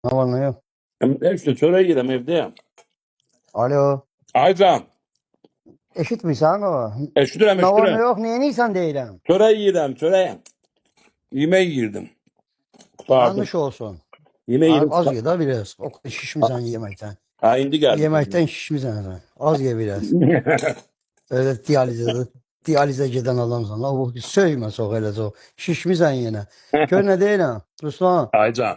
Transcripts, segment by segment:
Ne var ne yok? İşte çöreği yedim evdeyim. Alo. Aycan, Eşitmisən o? eşitürüm Ne var ne eşitürüm. yok? Niye nisan değilim? Çöreği yedim çöreği. Yemeği girdim. Sardım. Yanlış olsun. Yemeği yedim. Az ye da biraz. O şişmisən yeməkdən. Ha indi geldik. Yeməkdən şişmisən sen. Az ye biraz. Öyle diyalize giden adamsan. La bu söymə çox elə çox. Şişmisən yenə. Gör nə deyirəm? Ruslan. Aycan.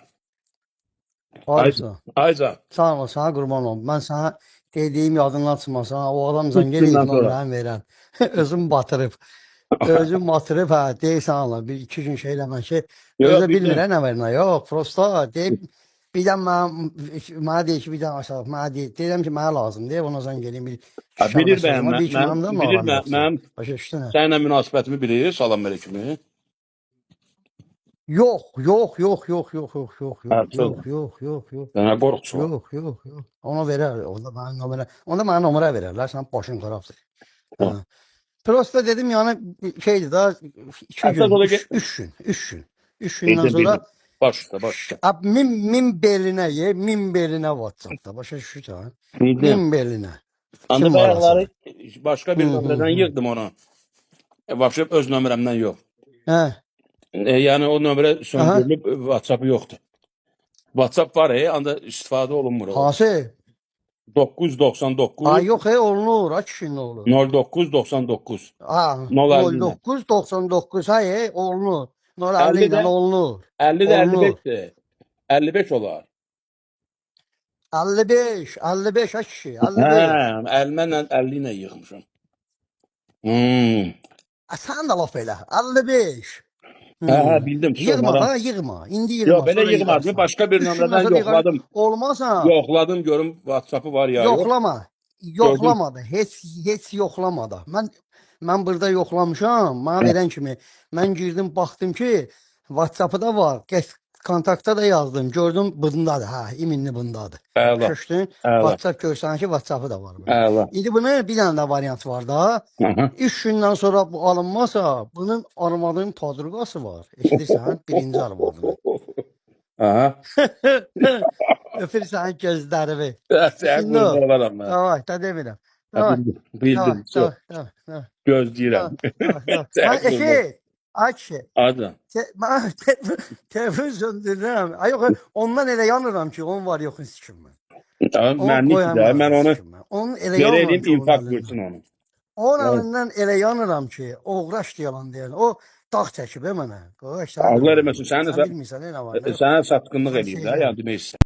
Aycan. Harısan? Aycan. Sağ ol, sana qurban olum. Mən sana dediyim yadından çıxmasın. O adamsan Üç yenə gündən sonra. nömrəni verən. Özüm batırıb. Özüm batırıb hə deyirsən Allah bir iki gün şey eləmən ki Yok özü bildim. bilmirəm nə var nə yox prosta deyib bir də mənə deyir ki bir dənə aşağı mənə deyirəm ki mənə lazım deyib ona zəng eləyim bir Ha, bilir şərbəşəcəm ben. bir iki Ben mənim də bilir naram yoxsa ben. başa düşdün Seninle münasebetimi bilir. Salam aleyküm. yox yox yox yox yox yox yox Ha, yox söyle. yox yox yox yox Sana korkusu var. yox yox yox ona verər onda mənə nömrə verərlər sən başın xarabdır Ha. hə prosta dedim yani şeydi daha iki Esas gün ola ki. üç gün üç gündən Bildim sonra bildim. Baş üstte baş üstte. Ab min beline ye, min beline WhatsApp'ta. Başa düştü ha. Bildim. Min beline. Anda Kim bayakları varası? başka Hı bir hı nömreden hı. yığdım onu. Vapşep öz nömremden yok. He. Yani o nömre Aha. söndürülüp WhatsApp'ı yoktu. WhatsApp var anda istifade olunmur o. Hası. 999 Ay yok olunur. Aç şimdi olur. 0999 Ha 050 ile. 0999 hay olunur. 050 50 ile de olunur. 50 de Olunur. 55 de. 55 olar. 55 aç kişi. He, 55. elmenle 50 ile yığmışım. Hmm. Sen de laf elə. 55. He, bildim Yığma sonradan. da yığma. İndi Yok yığma böyle sonra yığmadım. yığarsan. Başka bir 3 gündən nömreden sonra yığar. yokladım. Olmazsa Yokladım görüm WhatsApp'ı var ya yok. yoxlama. Gördüm. Yoxlamadı. Heç yoxlamadı. Mən burada yoxlamışam. Mənə verən kimi mən girdim, baxdım ki, WhatsApp-ı da var. Kontaktda da yazdım. Gördüm bundadır. Hə, iminli bundadır. Əla. Şaşdın? Əla. WhatsApp görsən ki, WhatsApp-ı da var bunun. Əla. İndi bunun bir dənə də variant var da. Aha. 3 gündən sonra bu alınmasa, bunun armadının tadruqası var. Eşidirsən? Birinci armadını. Aha. Öpürsən gözlərimi. Sen Şimdi o. kurban olam ben. Davay, da demirəm. Ha, Davay, bildim. davay, Bildim. Çok. davay, davay, Gözleyirəm. davay, davay. Sen Ha, kurban. ay kişi. Adam. Mən telefon söndürürəm. Ay yox, ondan elə yanıram ki, onun var yoxun sikim mən. Tamam, Onu ben ne qoyan güzel. Ben lazım onu sikim mən. Onun elə geri yanıram eleyim ki, onun infak əlindən. görsün onu. Onun Yani, əlindən elə yanıram ki, oğraş yalan deyən. O dağ çəkib mənə. Qoy, sən Allah qurban eləməsin. olum. Sən Sən də bilmirsən nə var, nə yox. sənə satqınlıq Sən eləyib şey də, eləmə. ya demək istəyirəm.